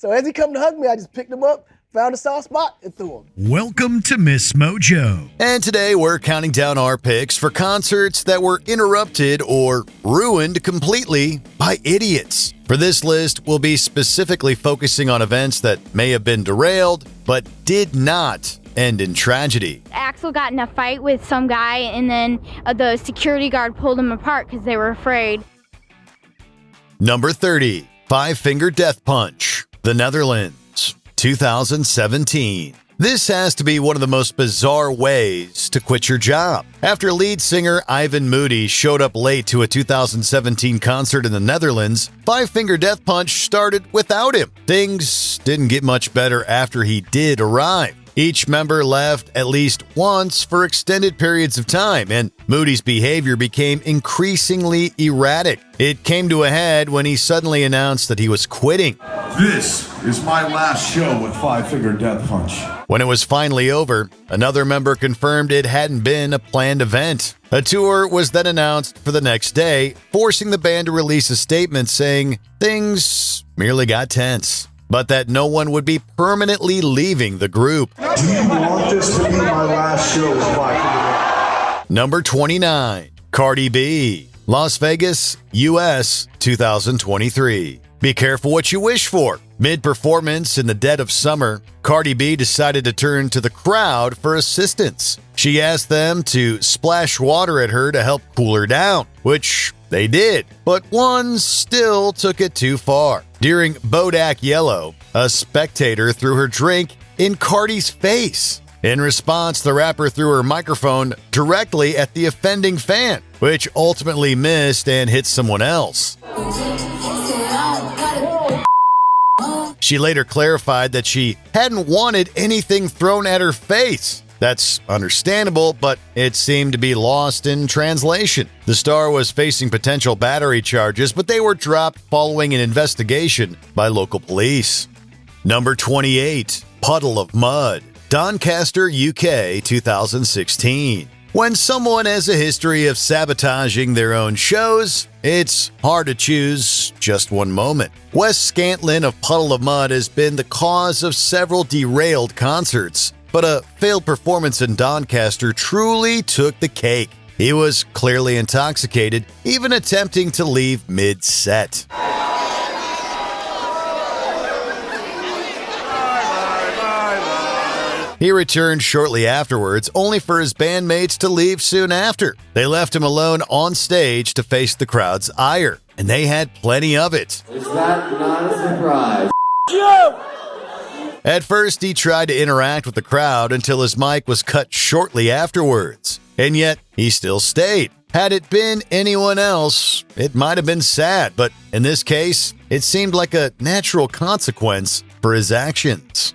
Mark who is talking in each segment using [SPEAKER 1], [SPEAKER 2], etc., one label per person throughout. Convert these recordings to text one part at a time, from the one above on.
[SPEAKER 1] So as he come to hug me, I just picked him up, found a soft spot, and threw him.
[SPEAKER 2] Welcome to MsMojo.
[SPEAKER 3] And today we're counting down our picks for concerts that were interrupted or ruined completely by idiots. For this list, we'll be specifically focusing on events that may have been derailed, but did not end in tragedy.
[SPEAKER 4] Axel got in a fight with some guy, and then the security guard pulled him apart because they were afraid.
[SPEAKER 3] Number 30, Five-Finger Death Punch, the Netherlands, 2017. This has to be one of the most bizarre ways to quit your job. After lead singer Ivan Moody showed up late to a 2017 concert in the Netherlands, Five-Finger Death Punch started without him. Things didn't get much better after he did arrive. Each member left at least once for extended periods of time, and Moody's behavior became increasingly erratic. It came to a head when he suddenly announced that he was quitting.
[SPEAKER 5] This is my last show with Five-Finger Death Punch.
[SPEAKER 3] When it was finally over, another member confirmed it hadn't been a planned event. A tour was then announced for the next day, forcing the band to release a statement saying things merely got tense, but that no one would be permanently leaving the group.
[SPEAKER 5] Do you want this to be my last show with Five-Finger?
[SPEAKER 3] Number 29, Cardi B, Las Vegas, US, 2023. Be careful what you wish for. Mid-performance in the dead of summer, Cardi B decided to turn to the crowd for assistance. She asked them to splash water at her to help cool her down, which they did, but one still took it too far. During Bodak Yellow, a spectator threw her drink in Cardi's face. In response, the rapper threw her microphone directly at the offending fan, which ultimately missed and hit someone else. She later clarified that she hadn't wanted anything thrown at her face. That's understandable, but it seemed to be lost in translation. The star was facing potential battery charges, but they were dropped following an investigation by local police. Number 28, Puddle of Mud, Doncaster, UK, 2016. When someone has a history of sabotaging their own shows, it's hard to choose just one moment. Wes Scantlin of Puddle of Mud has been the cause of several derailed concerts, but a failed performance in Doncaster truly took the cake. He was clearly intoxicated, even attempting to leave mid-set. He returned shortly afterwards, only for his bandmates to leave soon after. They left him alone on stage to face the crowd's ire, and they had plenty of it.
[SPEAKER 6] Is that not a surprise?
[SPEAKER 3] At first, he tried to interact with the crowd until his mic was cut shortly afterwards, and yet he still stayed. Had it been anyone else, it might have been sad, but in this case, it seemed like a natural consequence for his actions.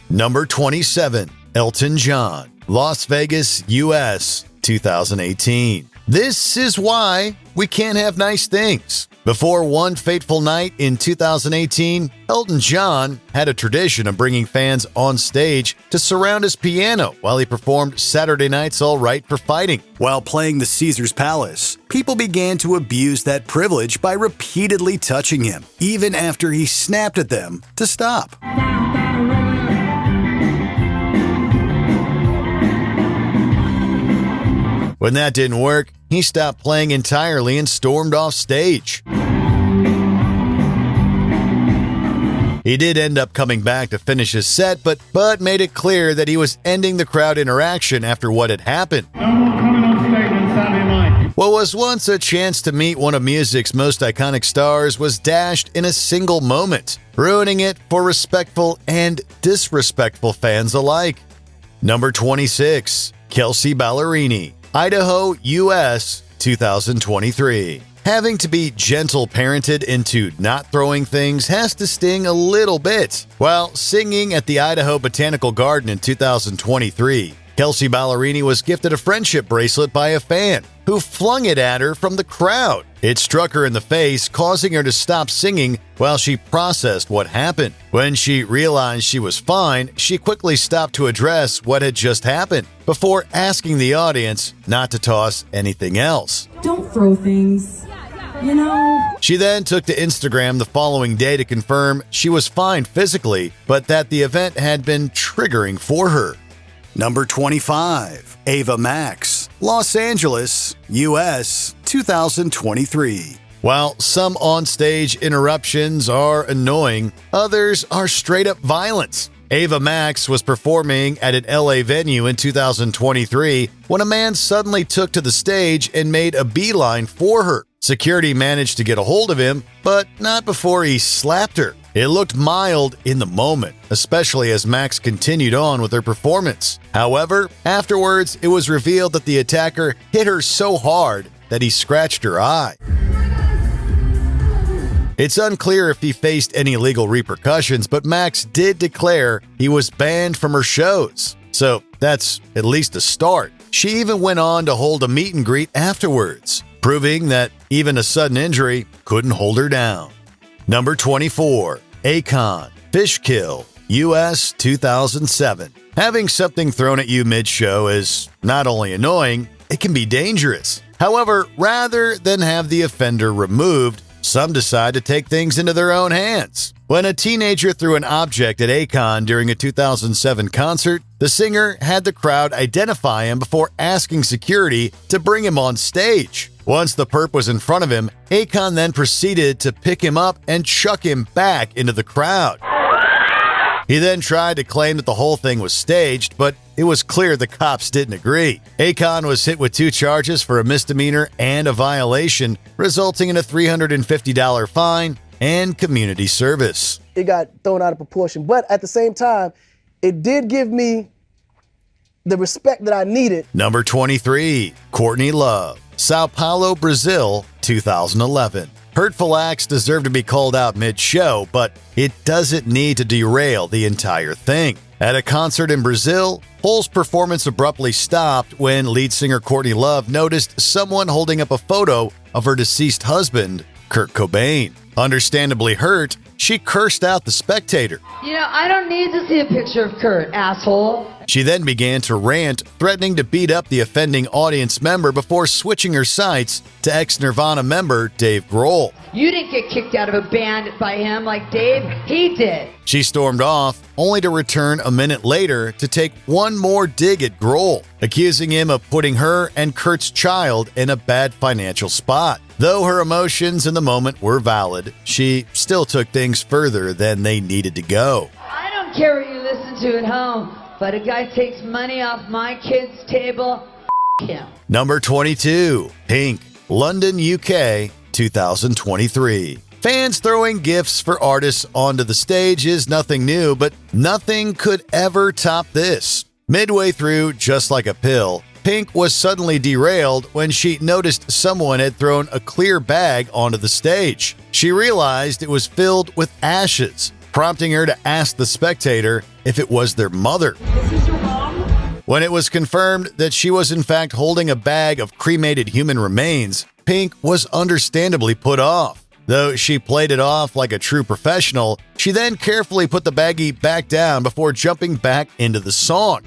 [SPEAKER 3] Number 27, Elton John, Las Vegas, US, 2018. This is why we can't have nice things. Before one fateful night in 2018, Elton John had a tradition of bringing fans on stage to surround his piano while he performed Saturday Night's All Right for Fighting. While playing the Caesars Palace, people began to abuse that privilege by repeatedly touching him, even after he snapped at them to stop. When that didn't work, he stopped playing entirely and stormed off stage. He did end up coming back to finish his set, but made it clear that he was ending the crowd interaction after what had happened.
[SPEAKER 7] No more coming on stage on Saturday night.
[SPEAKER 3] What was once a chance to meet one of music's most iconic stars was dashed in a single moment, ruining it for respectful and disrespectful fans alike. Number 26, Kelsey Ballerini, Idaho, US, 2023. Having to be gentle parented into not throwing things has to sting a little bit. While singing at the Idaho Botanical Garden in 2023, Kelsey Ballerini was gifted a friendship bracelet by a fan who flung it at her from the crowd. It struck her in the face, causing her to stop singing while she processed what happened. When she realized she was fine, she quickly stopped to address what had just happened before asking the audience not to toss anything else.
[SPEAKER 8] Don't throw things. You know.
[SPEAKER 3] She then took to Instagram the following day to confirm she was fine physically, but that the event had been triggering for her. Number 25. Ava Max, Los Angeles, US, 2023. While some on-stage interruptions are annoying, others are straight-up violence. Ava Max was performing at an LA venue in 2023 when a man suddenly took to the stage and made a beeline for her. Security managed to get a hold of him, but not before he slapped her. It looked mild in the moment, especially as Max continued on with her performance. However, afterwards, it was revealed that the attacker hit her so hard that he scratched her eye. It's unclear if he faced any legal repercussions, but Max did declare he was banned from her shows. So that's at least a start. She even went on to hold a meet and greet afterwards, proving that even a sudden injury couldn't hold her down. Number 24. Akon, Fishkill, US 2007. Having something thrown at you mid-show is not only annoying, it can be dangerous. However, rather than have the offender removed, some decide to take things into their own hands. When a teenager threw an object at Akon during a 2007 concert, the singer had the crowd identify him before asking security to bring him on stage. Once the perp was in front of him, Akon then proceeded to pick him up and chuck him back into the crowd. He then tried to claim that the whole thing was staged, but it was clear the cops didn't agree. Akon was hit with 2 charges for a misdemeanor and a violation, resulting in a $350 fine and community service.
[SPEAKER 1] It got thrown out of proportion, but at the same time, it did give me the respect that I needed.
[SPEAKER 3] Number 23. Courtney Love, Sao Paulo, Brazil, 2011. Hurtful acts deserve to be called out mid-show, but it doesn't need to derail the entire thing. At a concert in Brazil, Pole's performance abruptly stopped when lead singer Courtney Love noticed someone holding up a photo of her deceased husband, Kurt Cobain. Understandably hurt, she cursed out the spectator.
[SPEAKER 8] You know, I don't need to see a picture of Kurt, asshole.
[SPEAKER 3] She then began to rant, threatening to beat up the offending audience member before switching her sights to ex-Nirvana member Dave Grohl.
[SPEAKER 8] You didn't get kicked out of a band by him like Dave, he did.
[SPEAKER 3] She stormed off, only to return a minute later to take one more dig at Grohl, accusing him of putting her and Kurt's child in a bad financial spot. Though her emotions in the moment were valid, she still took things further than they needed to go.
[SPEAKER 8] I don't care what you listen to at home, but a guy takes money off my kid's table, him.
[SPEAKER 3] Number 22. Pink, London, UK, 2023. Fans throwing gifts for artists onto the stage is nothing new, but nothing could ever top this. Midway through Just Like a Pill, Pink was suddenly derailed when she noticed someone had thrown a clear bag onto the stage. She realized it was filled with ashes, prompting her to ask the spectator if it was their mother.
[SPEAKER 8] This is your mom?
[SPEAKER 3] When it was confirmed that she was in fact holding a bag of cremated human remains, Pink was understandably put off. Though she played it off like a true professional, she then carefully put the baggie back down before jumping back into the song.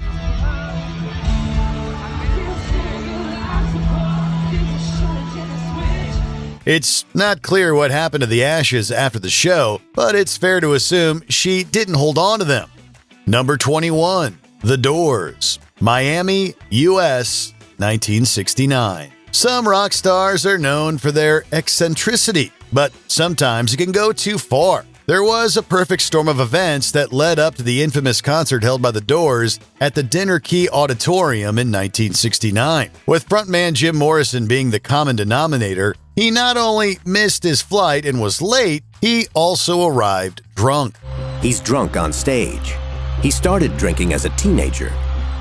[SPEAKER 3] It's not clear what happened to the ashes after the show, but it's fair to assume she didn't hold on to them. Number 21. The Doors, Miami, US, 1969. Some rock stars are known for their eccentricity, but sometimes it can go too far. There was a perfect storm of events that led up to the infamous concert held by The Doors at the Dinner Key Auditorium in 1969. With frontman Jim Morrison being the common denominator, he not only missed his flight and was late, he also arrived drunk.
[SPEAKER 9] He's drunk on stage. He started drinking as a teenager,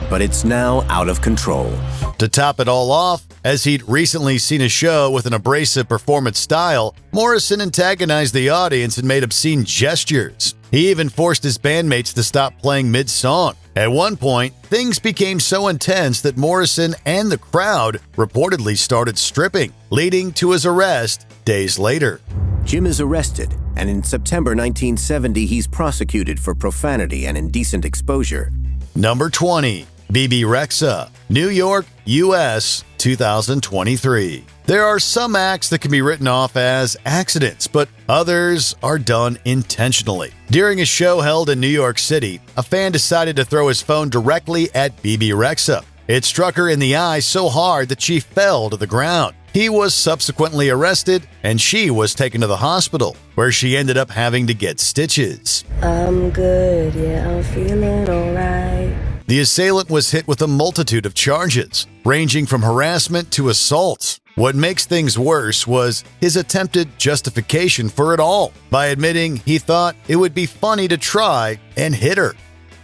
[SPEAKER 9] but it's now out of control.
[SPEAKER 3] To top it all off, as he'd recently seen a show with an abrasive performance style, Morrison antagonized the audience and made obscene gestures. He even forced his bandmates to stop playing mid-song. At one point, things became so intense that Morrison and the crowd reportedly started stripping, leading to his arrest days later.
[SPEAKER 9] Jim is arrested, and in September 1970, he's prosecuted for profanity and indecent exposure.
[SPEAKER 3] Number 20. Bebe Rexha, New York, US, 2023. There are some acts that can be written off as accidents, but others are done intentionally. During a show held in New York City, a fan decided to throw his phone directly at BB Rexha. It struck her in the eye so hard that she fell to the ground. He was subsequently arrested, and she was taken to the hospital, where she ended up having to get stitches.
[SPEAKER 10] I'm good, yeah, I'm feeling alright.
[SPEAKER 3] The assailant was hit with a multitude of charges, ranging from harassment to assault. What makes things worse was his attempted justification for it all, by admitting he thought it would be funny to try and hit her.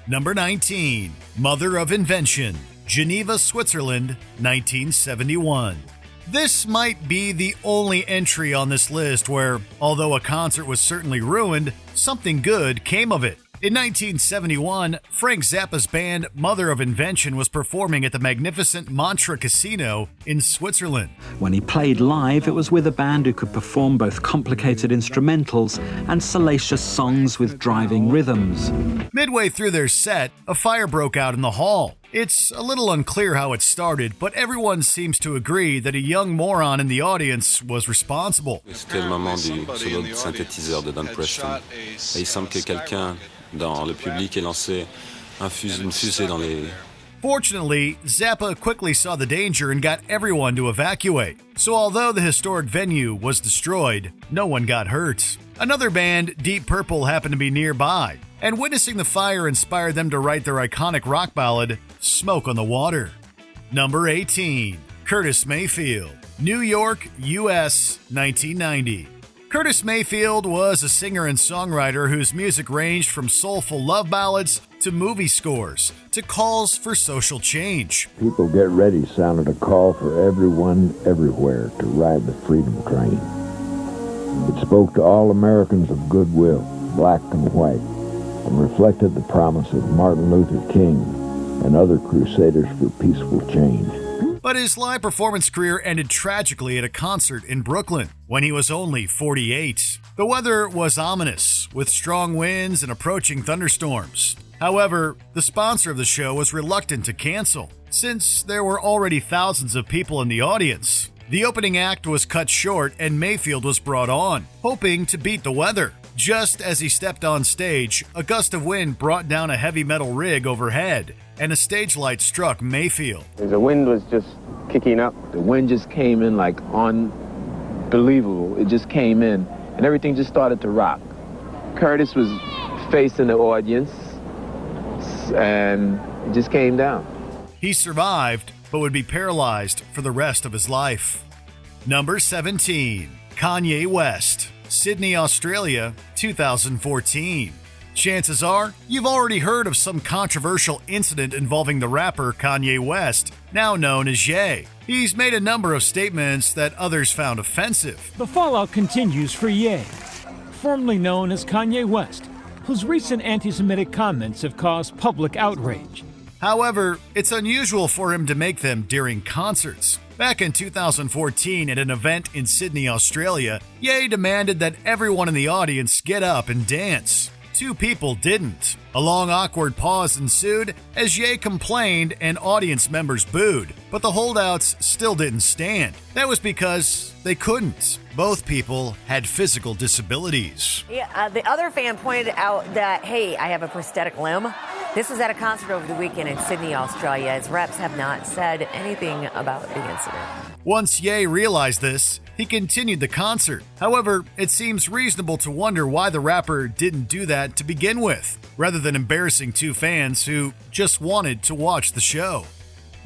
[SPEAKER 2] Number 19. Mother of Invention. Geneva, Switzerland, 1971. This might be the only entry on this list where, although a concert was certainly ruined, something good came of it. In 1971, Frank Zappa's band Mother of Invention was performing at the magnificent Montreux Casino in Switzerland.
[SPEAKER 11] When he played live, it was with a band who could perform both complicated instrumentals and salacious songs with driving rhythms.
[SPEAKER 2] Midway through their set, a fire broke out in the hall. It's a little unclear how it started, but everyone seems to agree that a young moron in the audience was responsible.
[SPEAKER 12] C'était le moment du solo de synthétiseur de Don Preston. Et il semble que quelqu'un dans le public ait lancé une fusée dans les...
[SPEAKER 2] Fortunately, Zappa quickly saw the danger and got everyone to evacuate. So although the historic venue was destroyed, no one got hurt. Another band, Deep Purple, happened to be nearby, and witnessing the fire inspired them to write their iconic rock ballad, Smoke on the Water. Number 18. Curtis Mayfield. New York, U.S., 1990. Curtis Mayfield was a singer and songwriter whose music ranged from soulful love ballads to movie scores to calls for social change.
[SPEAKER 13] People Get Ready sounded a call for everyone, everywhere to ride the freedom train. It spoke to all Americans of goodwill, black and white, and reflected the promise of Martin Luther King and other crusaders for peaceful change.
[SPEAKER 2] But his live performance career ended tragically at a concert in Brooklyn when he was only 48. The weather was ominous, with strong winds and approaching thunderstorms. However, the sponsor of the show was reluctant to cancel, since there were already thousands of people in the audience. The opening act was cut short and Mayfield was brought on, hoping to beat the weather. Just as he stepped on stage, a gust of wind brought down a heavy metal rig overhead, and a stage light struck Mayfield.
[SPEAKER 14] The wind was just kicking up. The wind just came in like unbelievable. It just came in, and everything just started to rock. Curtis was facing the audience, and it just came down.
[SPEAKER 2] He survived, but would be paralyzed for the rest of his life. Number 17. Kanye West. Sydney, Australia, 2014. Chances are, you've already heard of some controversial incident involving the rapper Kanye West, now known as Ye. He's made a number of statements that others found offensive.
[SPEAKER 15] The fallout continues for Ye, formerly known as Kanye West, whose recent anti-Semitic comments have caused public outrage.
[SPEAKER 2] However, it's unusual for him to make them during concerts. Back in 2014 at an event in Sydney, Australia, Ye demanded that everyone in the audience get up and dance. Two people didn't. A long awkward pause ensued as Ye complained and audience members booed, but the holdouts still didn't stand. That was because they couldn't. Both people had physical disabilities.
[SPEAKER 16] Yeah, the other fan pointed out that, hey, I have a prosthetic limb. This was at a concert over the weekend in Sydney, Australia. His reps have not said anything about the incident.
[SPEAKER 2] Once Ye realized this, he continued the concert. However, it seems reasonable to wonder why the rapper didn't do that to begin with, rather than embarrassing two fans who just wanted to watch the show.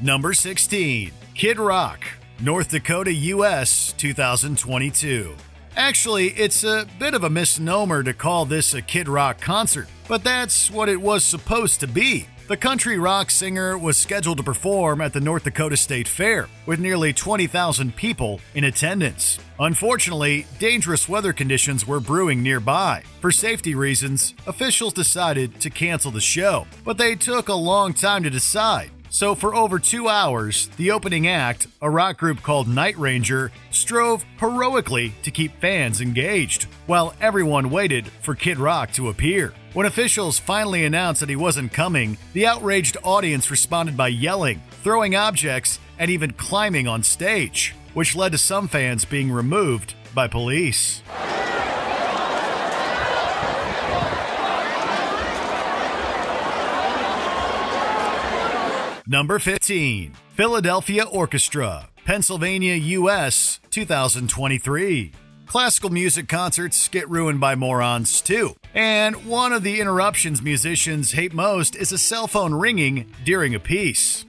[SPEAKER 2] Number 16. Kid Rock. North Dakota, U.S., 2022. Actually, it's a bit of a misnomer to call this a Kid Rock concert, but that's what it was supposed to be. The country rock singer was scheduled to perform at the North Dakota State Fair, with nearly 20,000 people in attendance. Unfortunately, dangerous weather conditions were brewing nearby. For safety reasons, officials decided to cancel the show, but they took a long time to decide. So for over 2 hours, the opening act, a rock group called Night Ranger, strove heroically to keep fans engaged, while everyone waited for Kid Rock to appear. When officials finally announced that he wasn't coming, the outraged audience responded by yelling, throwing objects, and even climbing on stage, which led to some fans being removed by police. Number 15. Philadelphia Orchestra, Pennsylvania, U.S., 2023. Classical music concerts get ruined by morons too. And one of the interruptions musicians hate most is a cell phone ringing during a piece.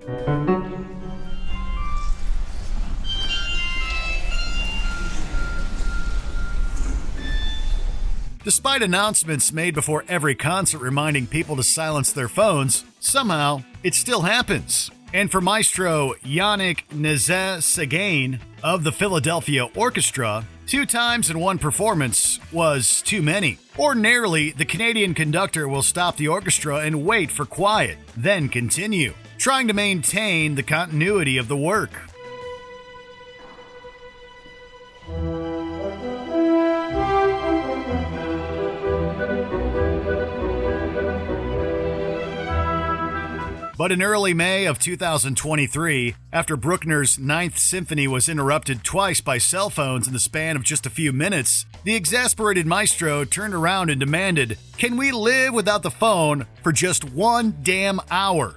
[SPEAKER 2] Despite announcements made before every concert reminding people to silence their phones, somehow it still happens. And for Maestro Yannick Nézet-Séguin of the Philadelphia Orchestra, 2 times in one performance was too many. Ordinarily, the Canadian conductor will stop the orchestra and wait for quiet, then continue, trying to maintain the continuity of the work. But in early May of 2023, after Bruckner's Ninth Symphony was interrupted twice by cell phones in the span of just a few minutes, the exasperated maestro turned around and demanded, "Can we live without the phone for just 1 damn hour?"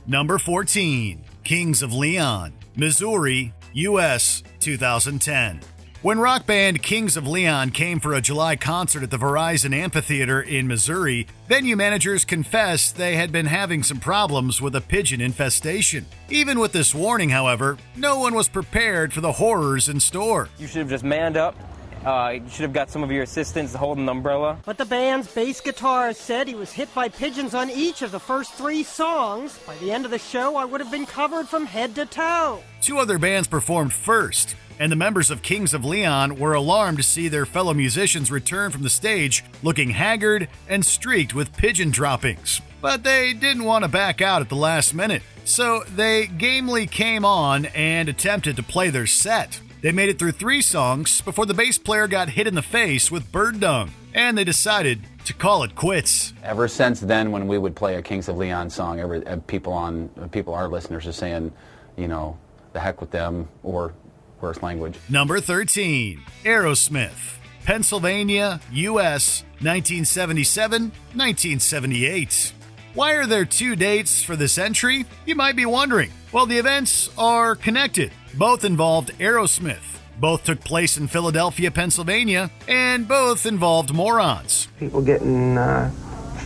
[SPEAKER 2] Number 14. Kings of Leon, Missouri, U.S., 2010. When rock band Kings of Leon came for a July concert at the Verizon Amphitheater in Missouri, venue managers confessed they had been having some problems with a pigeon infestation. Even with this warning, however, no one was prepared for the horrors in store.
[SPEAKER 17] You should have just manned up. You should have got some of your assistants to hold an umbrella.
[SPEAKER 18] But the band's bass guitarist said he was hit by pigeons on each of the first 3 songs. By the end of the show, I would have been covered from head to toe.
[SPEAKER 2] 2 other bands performed first, and the members of Kings of Leon were alarmed to see their fellow musicians return from the stage looking haggard and streaked with pigeon droppings. But they didn't want to back out at the last minute, so they gamely came on and attempted to play their set. They made it through 3 songs before the bass player got hit in the face with bird dung, and they decided to call it quits.
[SPEAKER 19] Ever since then, when we would play a Kings of Leon song, our listeners are saying, you know, the heck with them, or worse language.
[SPEAKER 2] Number 13. Aerosmith, Pennsylvania, U.S., 1977-1978. Why are there 2 dates for this entry? You might be wondering. Well, the events are connected. Both involved Aerosmith. Both took place in Philadelphia, Pennsylvania, and both involved morons.
[SPEAKER 20] People getting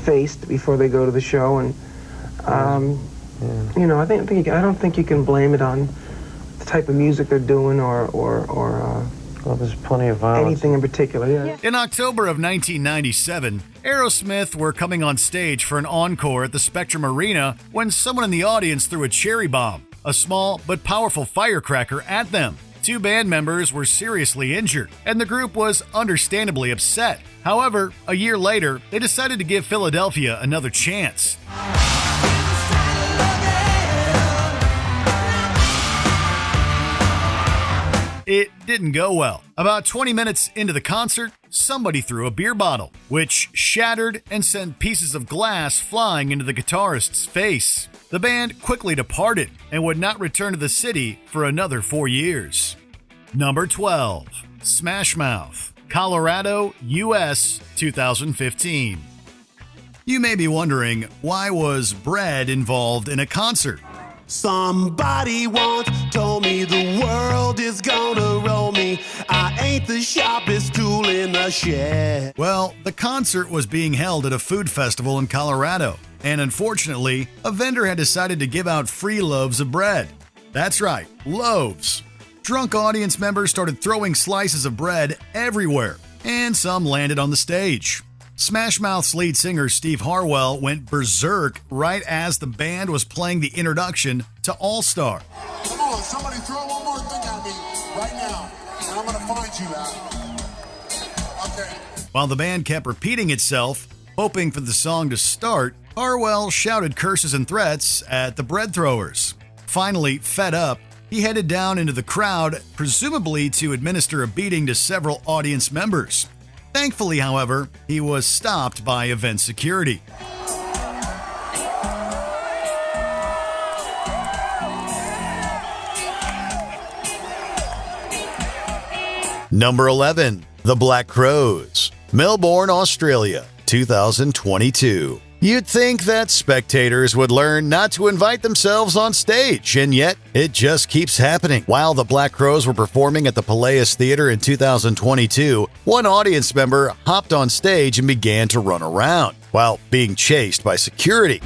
[SPEAKER 20] faced before they go to the show, and you know, I don't think you can blame it on the type of music they're doing or
[SPEAKER 21] well, there's plenty of violence.
[SPEAKER 20] Anything in particular, yeah.
[SPEAKER 2] In October of 1997, Aerosmith were coming on stage for an encore at the Spectrum Arena when someone in the audience threw a cherry bomb, a small but powerful firecracker, at them. 2 band members were seriously injured, and the group was understandably upset. However, a year later, they decided to give Philadelphia another chance. It didn't go well. About 20 minutes into the concert, somebody threw a beer bottle, which shattered and sent pieces of glass flying into the guitarist's face. The band quickly departed and would not return to the city for another 4 years. Number 12. Smash Mouth, Colorado, U.S., 2015. You may be wondering, why was bread involved in a concert?
[SPEAKER 22] Somebody once told me the world is gonna roll me. I ain't the sharpest tool in the shed.
[SPEAKER 2] Well, the concert was being held at a food festival in Colorado, and unfortunately, a vendor had decided to give out free loaves of bread. That's right, loaves. Drunk audience members started throwing slices of bread everywhere, and some landed on the stage. Smash Mouth's lead singer Steve Harwell went berserk right as the band was playing the introduction to All Star.
[SPEAKER 5] Come on, somebody throw one more thing at me right now, and I'm gonna find you out. Okay.
[SPEAKER 2] While the band kept repeating itself, hoping for the song to start, Harwell shouted curses and threats at the bread throwers. Finally, fed up, he headed down into the crowd, presumably to administer a beating to several audience members. Thankfully, however, he was stopped by event security.
[SPEAKER 3] Number 11. The Black Crowes, Melbourne, Australia, 2022. You'd think that spectators would learn not to invite themselves on stage, and yet it just keeps happening. While the Black Crowes were performing at the Palace Theater in 2022, one audience member hopped on stage and began to run around while being chased by security.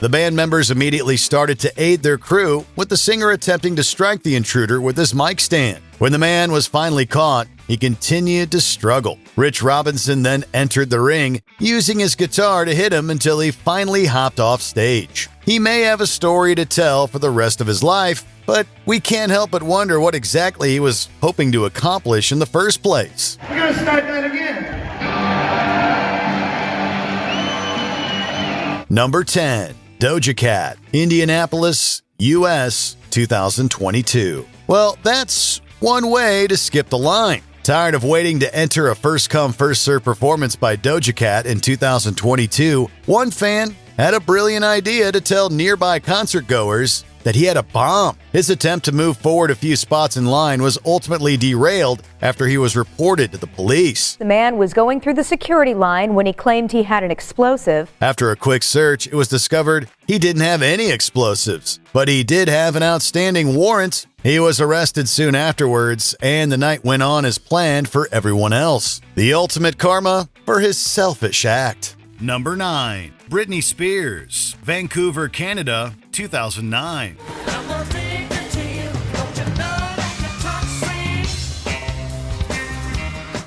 [SPEAKER 3] The band members immediately started to aid their crew, with the singer attempting to strike the intruder with his mic stand. When the man was finally caught, he continued to struggle. Rich Robinson then entered the ring, using his guitar to hit him until he finally hopped off stage. He may have a story to tell for the rest of his life, but we can't help but wonder what exactly he was hoping to accomplish in the first place.
[SPEAKER 7] We're gonna start that again.
[SPEAKER 3] Number 10. Doja Cat, Indianapolis, U.S., 2022. Well, that's one way to skip the line. Tired of waiting to enter a first-come, first-served performance by Doja Cat in 2022, one fan had a brilliant idea to tell nearby concert-goers that he had a bomb. His attempt to move forward a few spots in line was ultimately derailed after he was reported to the police.
[SPEAKER 4] The man was going through the security line when he claimed he had an explosive.
[SPEAKER 3] After a quick search, it was discovered he didn't have any explosives, but he did have an outstanding warrant. He was arrested soon afterwards, and the night went on as planned for everyone else. The ultimate karma for his selfish act.
[SPEAKER 2] Number 9. Britney Spears, Vancouver, Canada, 2009.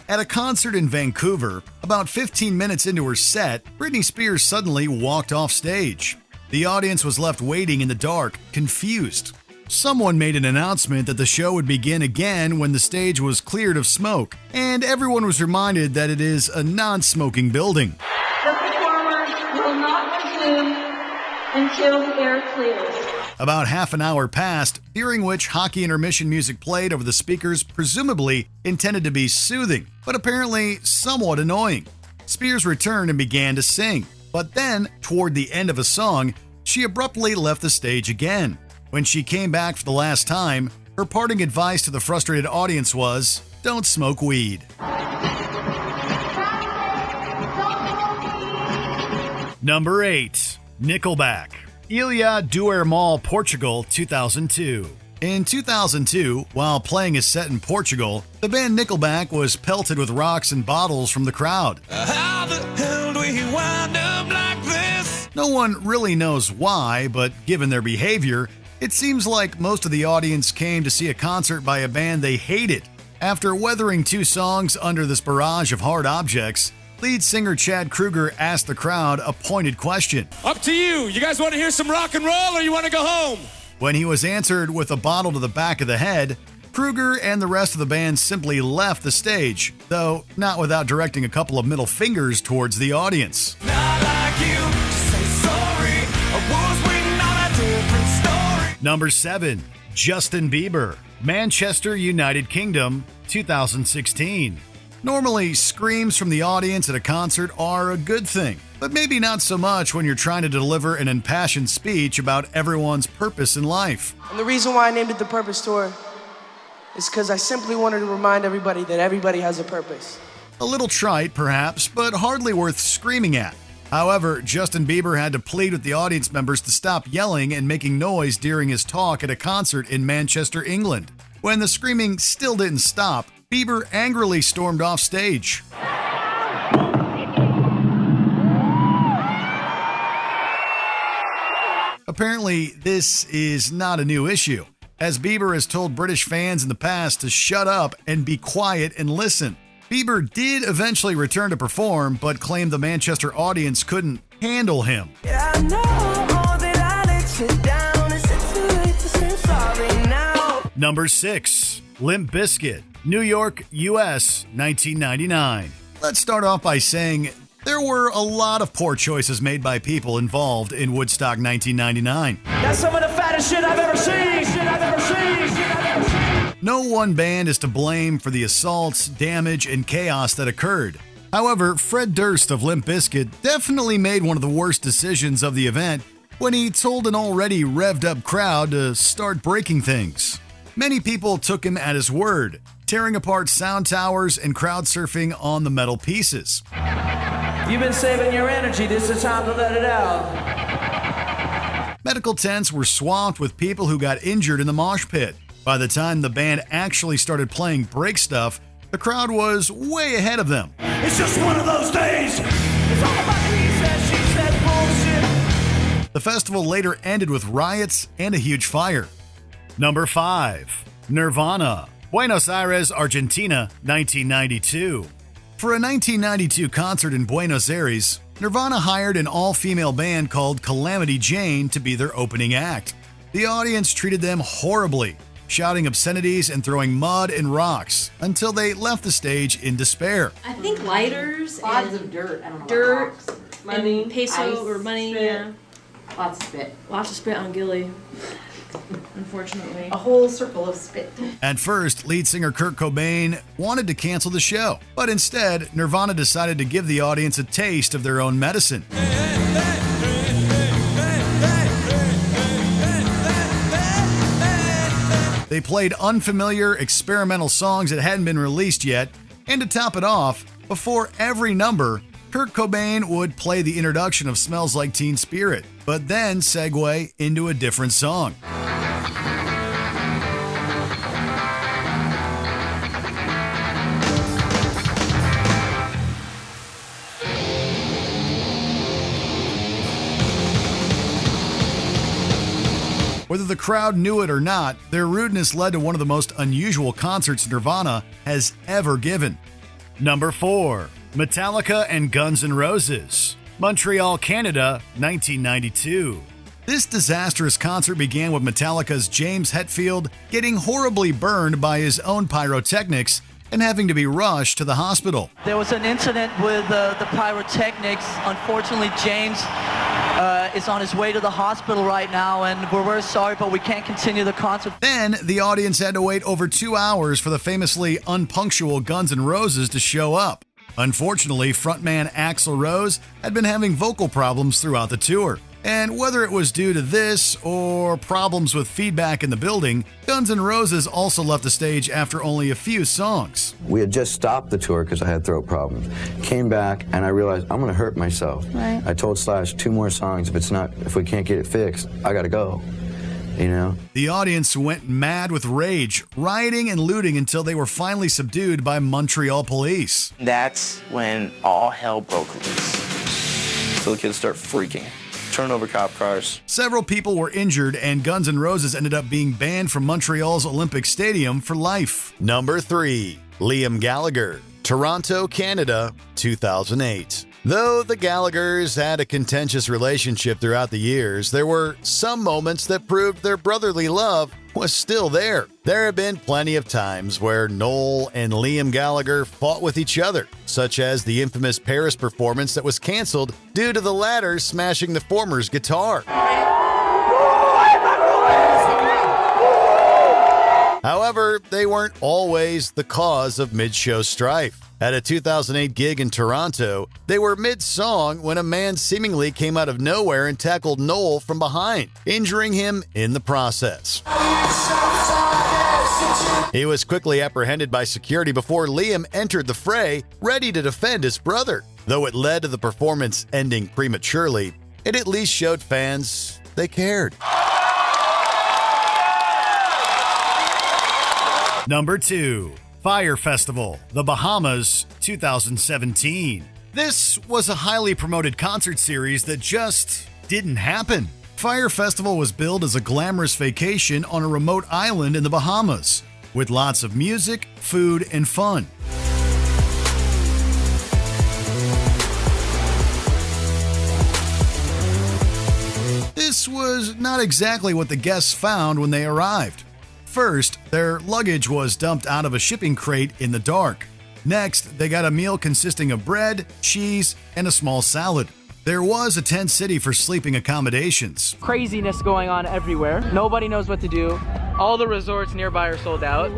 [SPEAKER 2] At a concert in Vancouver, about 15 minutes into her set, Britney Spears suddenly walked off stage. The audience was left waiting in the dark, confused. Someone made an announcement that the show would begin again when the stage was cleared of smoke, and everyone was reminded that it is a non-smoking building.
[SPEAKER 6] The performers will not resume until the air clears.
[SPEAKER 2] About half an hour passed, during which hockey intermission music played over the speakers, presumably intended to be soothing, but apparently somewhat annoying. Spears returned and began to sing, but then, toward the end of a song, she abruptly left the stage again. When she came back for the last time, her parting advice to the frustrated audience was, "Don't smoke weed." Number 8. Nickelback, Ilha do Hermal, Portugal, 2002. In 2002, while playing a set in Portugal, the band Nickelback was pelted with rocks and bottles from the crowd.
[SPEAKER 22] How the hell do we wind up like this?
[SPEAKER 2] No one really knows why, but given their behavior, it seems like most of the audience came to see a concert by a band they hated. After weathering 2 songs under this barrage of hard objects, lead singer Chad Kroeger asked the crowd a pointed question.
[SPEAKER 23] Up to you. You guys want to hear some rock and roll or you want to go home?
[SPEAKER 2] When he was answered with a bottle to the back of the head, Kroeger and the rest of the band simply left the stage, though not without directing a couple of middle fingers towards the audience.
[SPEAKER 22] Not like you to say sorry. I was waiting on a different story.
[SPEAKER 2] Number 7. Justin Bieber, Manchester, United Kingdom, 2016. Normally, screams from the audience at a concert are a good thing, but maybe not so much when you're trying to deliver an impassioned speech about everyone's purpose in life.
[SPEAKER 18] And the reason why I named it the Purpose Tour is because I simply wanted to remind everybody that everybody has a purpose.
[SPEAKER 2] A little trite, perhaps, but hardly worth screaming at. However, Justin Bieber had to plead with the audience members to stop yelling and making noise during his talk at a concert in Manchester, England. When the screaming still didn't stop, Bieber angrily stormed off stage. Apparently, this is not a new issue, as Bieber has told British fans in the past to shut up and be quiet and listen. Bieber did eventually return to perform, but claimed the Manchester audience couldn't handle him.
[SPEAKER 22] Yeah, I know that I let you down. It's too late to say sorry now.
[SPEAKER 2] Number 6. Limp Bizkit, New York, U.S., 1999. Let's start off by saying there were a lot of poor choices made by people involved in Woodstock 1999.
[SPEAKER 23] That's some of the fattest shit I've ever seen.
[SPEAKER 2] No one band is to blame for the assaults, damage, and chaos that occurred. However, Fred Durst of Limp Bizkit definitely made one of the worst decisions of the event when he told an already revved up crowd to start breaking things. Many people took him at his word, tearing apart sound towers and crowd surfing on the metal pieces.
[SPEAKER 1] You've been saving your energy, this is time to let it out.
[SPEAKER 2] Medical tents were swamped with people who got injured in the mosh pit. By the time the band actually started playing break stuff, the crowd was way ahead of them.
[SPEAKER 1] It's just one of those days. It's all about he said, she said bullshit.
[SPEAKER 2] The festival later ended with riots and a huge fire. Number 5. Nirvana, Buenos Aires, Argentina, 1992. For a 1992 concert in Buenos Aires, Nirvana hired an all-female band called Calamity Jane to be their opening act. The audience treated them horribly, shouting obscenities and throwing mud and rocks until they left the stage in despair.
[SPEAKER 8] I think lighters
[SPEAKER 9] Lots
[SPEAKER 8] and
[SPEAKER 9] of dirt. I don't know.
[SPEAKER 8] dirt,
[SPEAKER 9] Rocks, money,
[SPEAKER 8] and peso
[SPEAKER 9] ice,
[SPEAKER 8] or money.
[SPEAKER 9] spit.
[SPEAKER 8] Yeah.
[SPEAKER 9] Lots of spit.
[SPEAKER 8] Lots of spit on Gilly, unfortunately.
[SPEAKER 9] A whole circle of spit.
[SPEAKER 2] At first, lead singer Kurt Cobain wanted to cancel the show, but instead, Nirvana decided to give the audience a taste of their own medicine. They played unfamiliar, experimental songs that hadn't been released yet, and to top it off, before every number, Kurt Cobain would play the introduction of Smells Like Teen Spirit, but then segue into a different song. Whether the crowd knew it or not, their rudeness led to one of the most unusual concerts Nirvana has ever given. Number 4. Metallica and Guns N' Roses, Montreal, Canada, 1992. This disastrous concert began with Metallica's James Hetfield getting horribly burned by his own pyrotechnics and having to be rushed to the hospital.
[SPEAKER 24] There was an incident with the pyrotechnics. Unfortunately, James is on his way to the hospital right now, and we're very sorry, but we can't continue the concert.
[SPEAKER 2] Then, the audience had to wait over 2 hours for the famously unpunctual Guns N' Roses to show up. Unfortunately, frontman Axl Rose had been having vocal problems throughout the tour. And whether it was due to this or problems with feedback in the building, Guns N' Roses also left the stage after only a few songs.
[SPEAKER 25] We had just stopped the tour because I had throat problems. Came back and I realized I'm going to hurt myself.
[SPEAKER 8] Right.
[SPEAKER 25] I told Slash 2 more songs. If we can't get it fixed, I got to go. You know?
[SPEAKER 2] The audience went mad with rage, rioting and looting until they were finally subdued by Montreal police.
[SPEAKER 26] That's when all hell broke loose. So the kids start freaking. Turn over cop cars.
[SPEAKER 2] Several people were injured, and Guns N' Roses ended up being banned from Montreal's Olympic Stadium for life. Number 3. Liam Gallagher, Toronto, Canada, 2008. Though the Gallaghers had a contentious relationship throughout the years, there were some moments that proved their brotherly love was still there. There have been plenty of times where Noel and Liam Gallagher fought with each other, such as the infamous Paris performance that was canceled due to the latter smashing the former's guitar. However, they weren't always the cause of mid-show strife. At a 2008 gig in Toronto, they were mid-song when a man seemingly came out of nowhere and tackled Noel from behind, injuring him in the process. He was quickly apprehended by security before Liam entered the fray, ready to defend his brother. Though it led to the performance ending prematurely, it at least showed fans they cared. Number 2. Fire Festival, The Bahamas, 2017. This was a highly promoted concert series that just didn't happen. Fire Festival was billed as a glamorous vacation on a remote island in the Bahamas, with lots of music, food, and fun. This was not exactly what the guests found when they arrived. First, their luggage was dumped out of a shipping crate in the dark. Next, they got a meal consisting of bread, cheese, and a small salad. There was a tent city for sleeping accommodations.
[SPEAKER 27] Craziness going on everywhere. Nobody knows what to do. All the resorts nearby are sold out.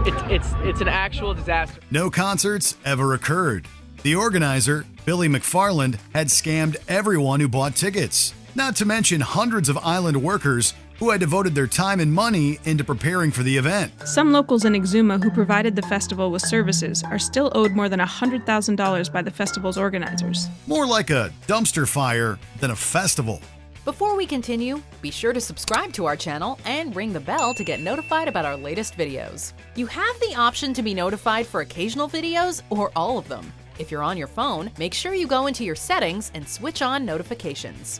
[SPEAKER 27] It's an actual disaster.
[SPEAKER 2] No concerts ever occurred. The organizer, Billy McFarland, had scammed everyone who bought tickets. not to mention hundreds of island workers who had devoted their time and money into preparing for the event.
[SPEAKER 8] Some locals in Exuma who provided the festival with services are still owed more than $100,000 by the festival's organizers.
[SPEAKER 2] More like a dumpster fire than a festival.
[SPEAKER 10] Before we continue, be sure to subscribe to our channel and ring the bell to get notified about our latest videos. You have the option to be notified for occasional videos or all of them. If you're on your phone, make sure you go into your settings and switch on notifications.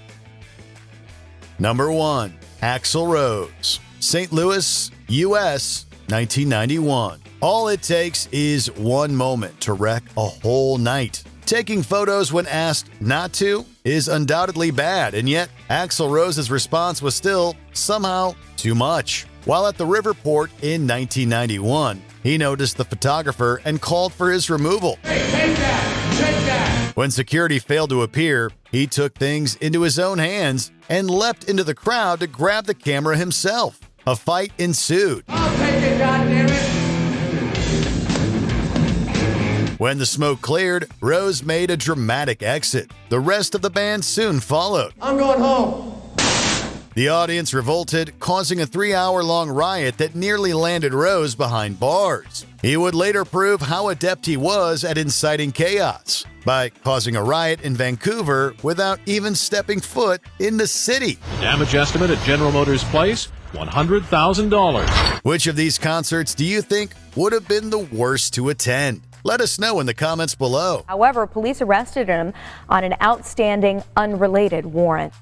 [SPEAKER 3] Number 1. Axl Rose, St. Louis, U.S., 1991. All it takes is one moment to wreck a whole night. Taking photos when asked not to is undoubtedly bad, and yet Axl Rose's response was still, somehow, too much. While at the river port in 1991, he noticed the photographer and called for his removal.
[SPEAKER 1] Hey, take that!
[SPEAKER 3] When security failed to appear, he took things into his own hands and leapt into the crowd to grab the camera himself. A fight ensued.
[SPEAKER 1] I'll take it, goddammit!
[SPEAKER 3] When the smoke cleared, Rose made a dramatic exit. The rest of the band soon followed.
[SPEAKER 1] I'm going home.
[SPEAKER 3] The audience revolted, causing a 3-hour-long riot that nearly landed Rose behind bars. He would later prove how adept he was at inciting chaos by causing a riot in Vancouver without even stepping foot in the city.
[SPEAKER 11] Damage estimate at General Motors Place, $100,000.
[SPEAKER 3] Which of these concerts do you think would have been the worst to attend? Let us know in the comments below.
[SPEAKER 4] However, police arrested him on an outstanding unrelated warrant.